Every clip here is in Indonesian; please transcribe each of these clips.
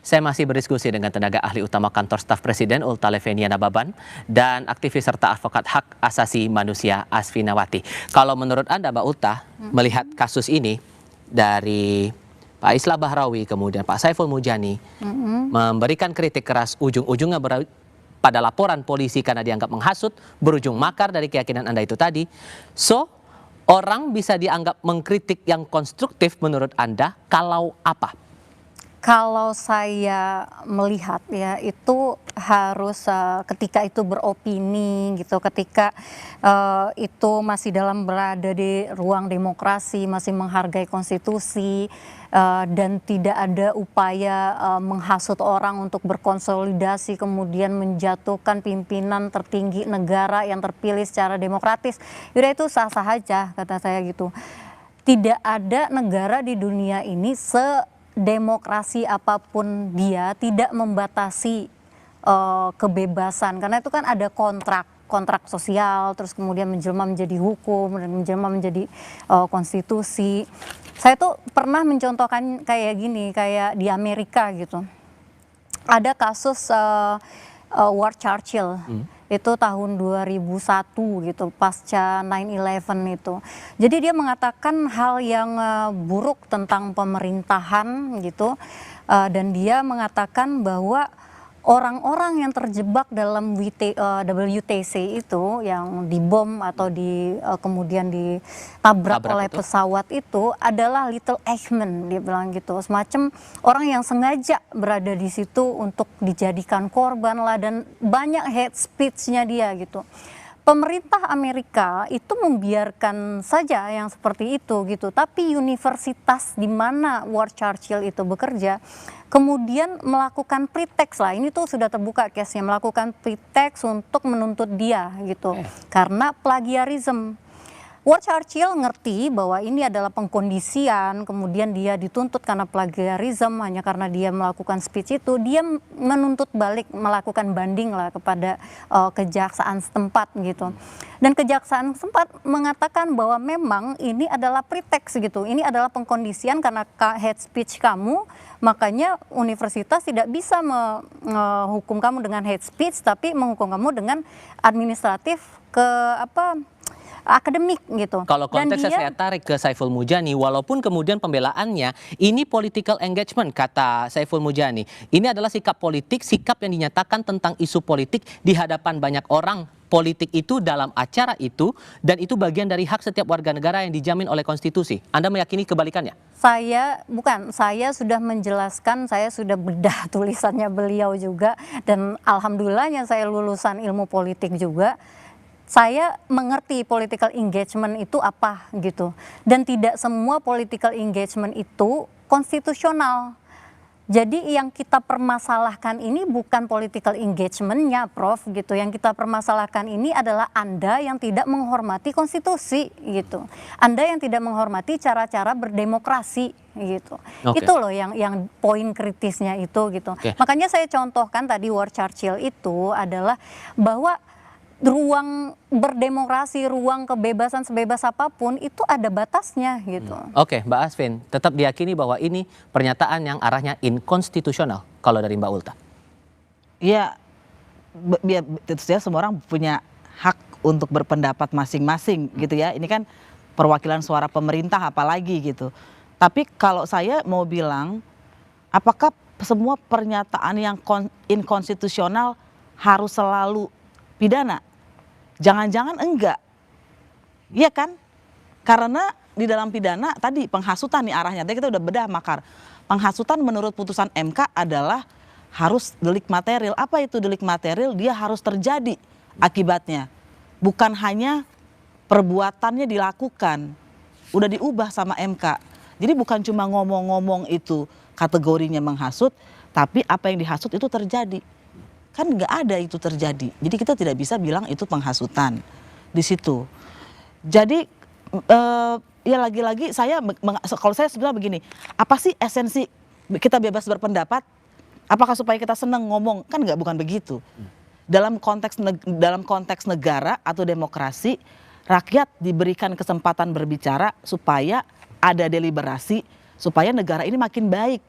Saya masih berdiskusi dengan tenaga ahli utama kantor staf Presiden Ulta Levenia Nababan dan aktivis serta advokat hak asasi manusia Asfinawati. Kalau menurut Anda, Mbak Ulta, melihat kasus ini dari Pak Islah Bahrawi, kemudian Pak Saiful Mujani memberikan kritik keras, ujung-ujungnya pada laporan polisi karena dianggap menghasut, berujung makar dari keyakinan Anda itu tadi. So, orang bisa dianggap mengkritik yang konstruktif menurut Anda kalau apa? Kalau saya melihat ya itu harus ketika itu beropini gitu, ketika itu masih berada di ruang demokrasi, masih menghargai konstitusi dan tidak ada upaya menghasut orang untuk berkonsolidasi kemudian menjatuhkan pimpinan tertinggi negara yang terpilih secara demokratis, yaudah itu sah-sah aja kata saya gitu. Tidak ada negara di dunia ini demokrasi apapun dia tidak membatasi kebebasan, karena itu kan ada kontrak sosial, terus kemudian menjelma menjadi hukum dan menjelma menjadi konstitusi. Saya tuh pernah mencontohkan kayak gini, kayak di Amerika gitu, ada kasus Ward Churchill. Itu tahun 2001 gitu, pasca 9/11 itu. Jadi dia mengatakan hal yang buruk tentang pemerintahan gitu, dan dia mengatakan bahwa orang-orang yang terjebak dalam WTC itu, yang dibom atau kemudian ditabrak oleh pesawat itu adalah little Eichmann, dia bilang gitu, semacam orang yang sengaja berada di situ untuk dijadikan korban lah, dan banyak hate speech-nya dia gitu. Pemerintah Amerika itu membiarkan saja yang seperti itu gitu, tapi universitas di mana Ward Churchill itu bekerja kemudian melakukan pretext lah, ini tuh sudah terbuka case-nya, melakukan pretext untuk menuntut dia gitu karena plagiarism. Ward Churchill ngerti bahwa ini adalah pengkondisian, kemudian dia dituntut karena plagiarism, hanya karena dia melakukan speech itu, dia menuntut balik, melakukan banding lah kepada kejaksaan setempat gitu. Dan kejaksaan setempat mengatakan bahwa memang ini adalah pretext gitu, ini adalah pengkondisian karena hate speech kamu, makanya universitas tidak bisa menghukum kamu dengan hate speech, tapi menghukum kamu dengan administratif akademik gitu. Kalau konteksnya saya tarik ke Saiful Mujani, walaupun kemudian pembelaannya ini political engagement, kata Saiful Mujani. Ini adalah sikap politik, sikap yang dinyatakan tentang isu politik di hadapan banyak orang. Politik itu dalam acara itu, dan itu bagian dari hak setiap warga negara yang dijamin oleh konstitusi. Anda meyakini kebalikannya? Saya sudah menjelaskan, saya sudah bedah tulisannya beliau juga, dan alhamdulillahnya saya lulusan ilmu politik juga. Saya mengerti political engagement itu apa gitu, dan tidak semua political engagement itu konstitusional. Jadi yang kita permasalahkan ini bukan political engagementnya, Prof, gitu. Yang kita permasalahkan ini adalah Anda yang tidak menghormati konstitusi gitu. Anda yang tidak menghormati cara-cara berdemokrasi gitu. Itu loh yang poin kritisnya itu gitu. Makanya saya contohkan tadi Ward Churchill itu adalah bahwa ruang berdemokrasi, ruang kebebasan sebebas apapun itu ada batasnya gitu. Oke, Mbak Asvin, tetap diyakini bahwa ini pernyataan yang arahnya inkonstitusional kalau dari Mbak Ulta? Ya, tentu saja semua orang punya hak untuk berpendapat masing-masing gitu ya. Ini kan perwakilan suara pemerintah apalagi gitu. Tapi kalau saya mau bilang, apakah semua pernyataan yang inkonstitusional harus selalu pidana? Jangan-jangan enggak, iya kan? Karena di dalam pidana tadi penghasutan nih arahnya, tadi kita udah bedah makar. Penghasutan menurut putusan MK adalah harus delik material. Apa itu delik material? Dia harus terjadi akibatnya. Bukan hanya perbuatannya dilakukan, udah diubah sama MK. Jadi bukan cuma ngomong-ngomong itu kategorinya menghasut, tapi apa yang dihasut itu terjadi. Kan nggak ada itu terjadi. Jadi kita tidak bisa bilang itu penghasutan di situ. Jadi ya lagi-lagi kalau saya sebenarnya begini, apa sih esensi kita bebas berpendapat? Apakah supaya kita senang ngomong? Kan nggak, bukan begitu. Dalam konteks negara atau demokrasi, rakyat diberikan kesempatan berbicara supaya ada deliberasi, supaya negara ini makin baik.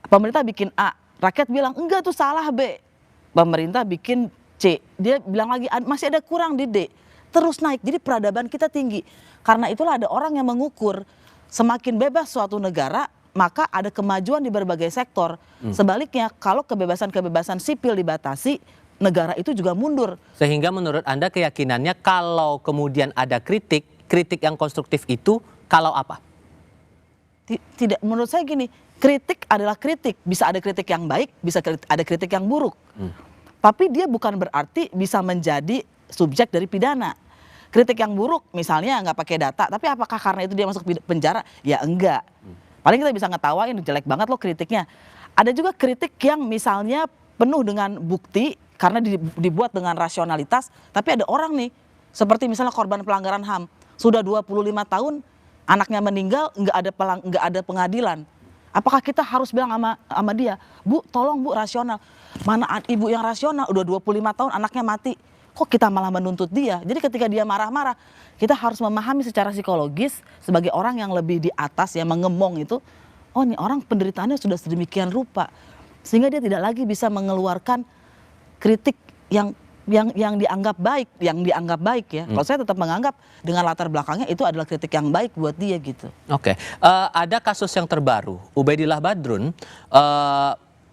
Pemerintah bikin A, rakyat bilang enggak tuh salah B. Pemerintah bikin C, dia bilang lagi masih ada kurang di D. Terus naik, jadi peradaban kita tinggi. Karena itulah ada orang yang mengukur semakin bebas suatu negara, maka ada kemajuan di berbagai sektor. Sebaliknya, kalau kebebasan-kebebasan sipil dibatasi, negara itu juga mundur. Sehingga menurut Anda keyakinannya kalau kemudian ada kritik yang konstruktif itu kalau apa? Tidak, menurut saya gini, kritik adalah kritik. Bisa ada kritik yang baik, bisa ada kritik yang buruk. Tapi dia bukan berarti bisa menjadi subjek dari pidana. Kritik yang buruk misalnya nggak pakai data, tapi apakah karena itu dia masuk penjara? Ya enggak. Paling kita bisa ngetawain, jelek banget loh kritiknya. Ada juga kritik yang misalnya penuh dengan bukti karena dibuat dengan rasionalitas, tapi ada orang nih, seperti misalnya korban pelanggaran HAM, sudah 25 tahun, anaknya meninggal, nggak ada pengadilan. Apakah kita harus bilang sama dia, Bu, tolong Bu, rasional. Mana ibu yang rasional, udah 25 tahun anaknya mati. Kok kita malah menuntut dia? Jadi ketika dia marah-marah, kita harus memahami secara psikologis sebagai orang yang lebih di atas, yang mengemong itu, oh ini orang penderitaannya sudah sedemikian rupa. Sehingga dia tidak lagi bisa mengeluarkan kritik yang dianggap baik ya. Kalau saya tetap menganggap dengan latar belakangnya itu adalah kritik yang baik buat dia gitu. Oke, ada kasus yang terbaru, Ubaidillah Badrun,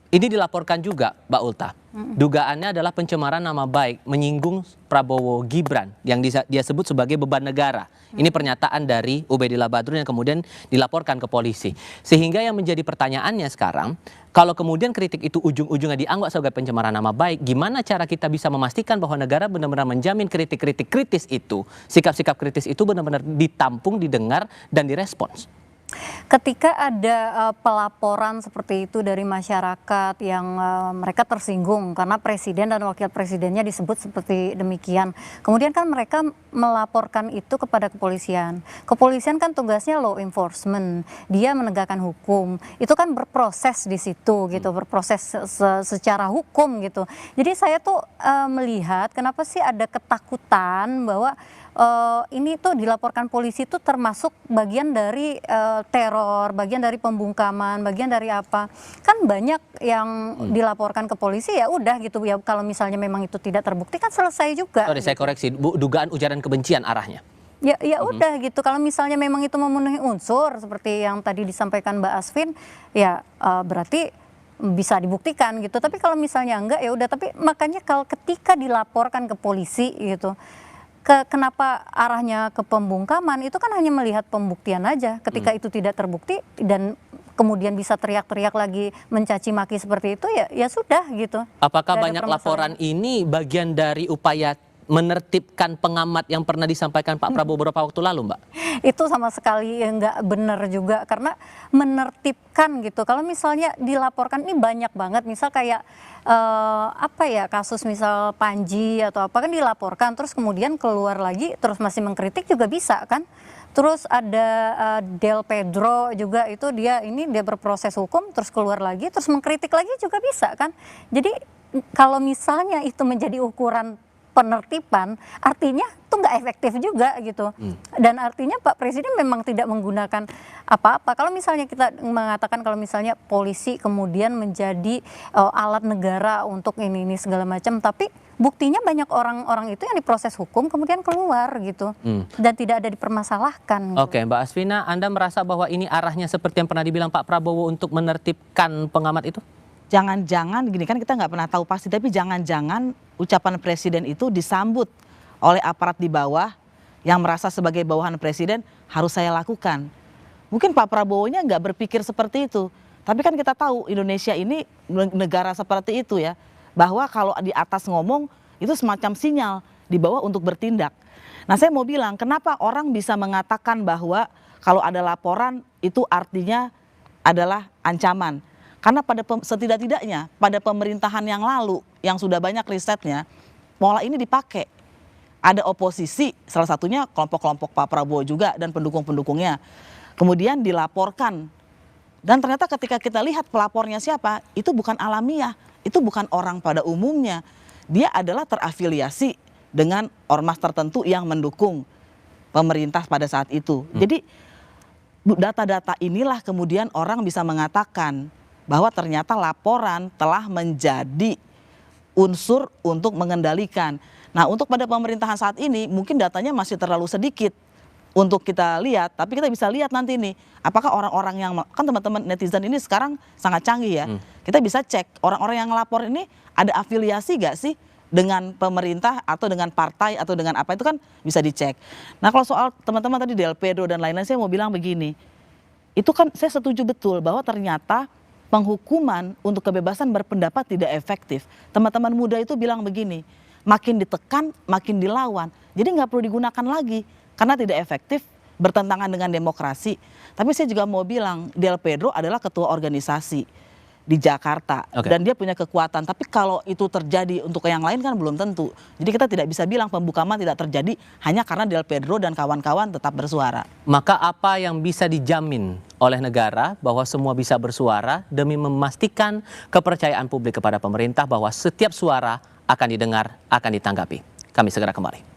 ini dilaporkan juga, Mbak Ulta. Dugaannya adalah pencemaran nama baik, menyinggung Prabowo Gibran yang dia sebut sebagai beban negara. Ini pernyataan dari Ubaidillah Badrun yang kemudian dilaporkan ke polisi. Sehingga yang menjadi pertanyaannya sekarang, kalau kemudian kritik itu ujung-ujungnya dianggap sebagai pencemaran nama baik, gimana cara kita bisa memastikan bahwa negara benar-benar menjamin kritik-kritik kritis itu, sikap-sikap kritis itu benar-benar ditampung, didengar, dan direspons? Ketika ada pelaporan seperti itu dari masyarakat yang mereka tersinggung karena presiden dan wakil presidennya disebut seperti demikian. Kemudian kan mereka melaporkan itu kepada kepolisian. Kepolisian kan tugasnya law enforcement, dia menegakkan hukum. Itu kan berproses di situ gitu, berproses secara hukum gitu. Jadi saya tuh melihat kenapa sih ada ketakutan bahwa ini tuh dilaporkan polisi itu termasuk bagian dari teror, bagian dari pembungkaman, bagian dari apa. Kan banyak yang dilaporkan ke polisi ya udah gitu ya, kalau misalnya memang itu tidak terbukti kan selesai juga. Sorry, saya koreksi, Bu, dugaan ujaran kebencian arahnya. Ya udah gitu, kalau misalnya memang itu memenuhi unsur seperti yang tadi disampaikan Mbak Asvin, ya berarti bisa dibuktikan gitu. Tapi kalau misalnya enggak ya udah, tapi makanya kalau ketika dilaporkan ke polisi gitu, kenapa arahnya ke pembungkaman, itu kan hanya melihat pembuktian aja. Ketika itu tidak terbukti dan kemudian bisa teriak-teriak lagi mencaci maki seperti itu ya sudah gitu. Apakah banyak laporan ini bagian dari upaya menertibkan pengamat yang pernah disampaikan Pak Prabowo beberapa waktu lalu, Mbak? Itu sama sekali nggak benar juga, karena menertibkan gitu. Kalau misalnya dilaporkan ini banyak banget, misal kayak kasus misal Panji atau apa kan dilaporkan, terus kemudian keluar lagi, terus masih mengkritik juga bisa kan. Terus ada Del Pedro juga, itu dia berproses hukum, terus keluar lagi, terus mengkritik lagi juga bisa kan. Jadi kalau misalnya itu menjadi ukuran penertiban, artinya itu nggak efektif juga gitu. Dan artinya Pak Presiden memang tidak menggunakan apa-apa. Kalau misalnya kita mengatakan kalau misalnya polisi kemudian menjadi alat negara untuk ini segala macam, tapi buktinya banyak orang-orang itu yang diproses hukum kemudian keluar gitu, dan tidak ada dipermasalahkan. Oke, Mbak Asvina, Anda merasa bahwa ini arahnya seperti yang pernah dibilang Pak Prabowo untuk menertibkan pengamat itu? Jangan-jangan gini, kan kita nggak pernah tahu pasti, tapi jangan-jangan ucapan presiden itu disambut oleh aparat di bawah yang merasa sebagai bawahan presiden harus saya lakukan. Mungkin Pak Prabowo-nya nggak berpikir seperti itu, tapi kan kita tahu Indonesia ini negara seperti itu ya, bahwa kalau di atas ngomong itu semacam sinyal di bawah untuk bertindak. Nah, saya mau bilang kenapa orang bisa mengatakan bahwa kalau ada laporan itu artinya adalah ancaman. Karena setidak-tidaknya pada pemerintahan yang lalu yang sudah banyak risetnya, pola ini dipakai. Ada oposisi, salah satunya kelompok-kelompok Pak Prabowo juga dan pendukung-pendukungnya. Kemudian dilaporkan. Dan ternyata ketika kita lihat pelapornya siapa, itu bukan alamiah, itu bukan orang pada umumnya. Dia adalah terafiliasi dengan ormas tertentu yang mendukung pemerintah pada saat itu. Jadi data-data inilah kemudian orang bisa mengatakan bahwa ternyata laporan telah menjadi unsur untuk mengendalikan. Nah, untuk pada pemerintahan saat ini mungkin datanya masih terlalu sedikit untuk kita lihat, tapi kita bisa lihat nanti nih, apakah orang-orang yang, kan teman-teman netizen ini sekarang sangat canggih ya, kita bisa cek orang-orang yang lapor ini ada afiliasi gak sih dengan pemerintah atau dengan partai atau dengan apa, itu kan bisa dicek. Nah, kalau soal teman-teman tadi Del Pedro dan lain-lain, saya mau bilang begini, itu kan saya setuju betul bahwa ternyata penghukuman untuk kebebasan berpendapat tidak efektif. Teman-teman muda itu bilang begini, makin ditekan, makin dilawan. Jadi nggak perlu digunakan lagi karena tidak efektif, bertentangan dengan demokrasi. Tapi saya juga mau bilang, Del Pedro adalah ketua organisasi di Jakarta dan dia punya kekuatan. Tapi kalau itu terjadi untuk yang lain kan belum tentu. Jadi kita tidak bisa bilang pembukaman tidak terjadi hanya karena Del Pedro dan kawan-kawan tetap bersuara. Maka apa yang bisa dijamin oleh negara bahwa semua bisa bersuara demi memastikan kepercayaan publik kepada pemerintah bahwa setiap suara akan didengar, akan ditanggapi? Kami segera kembali.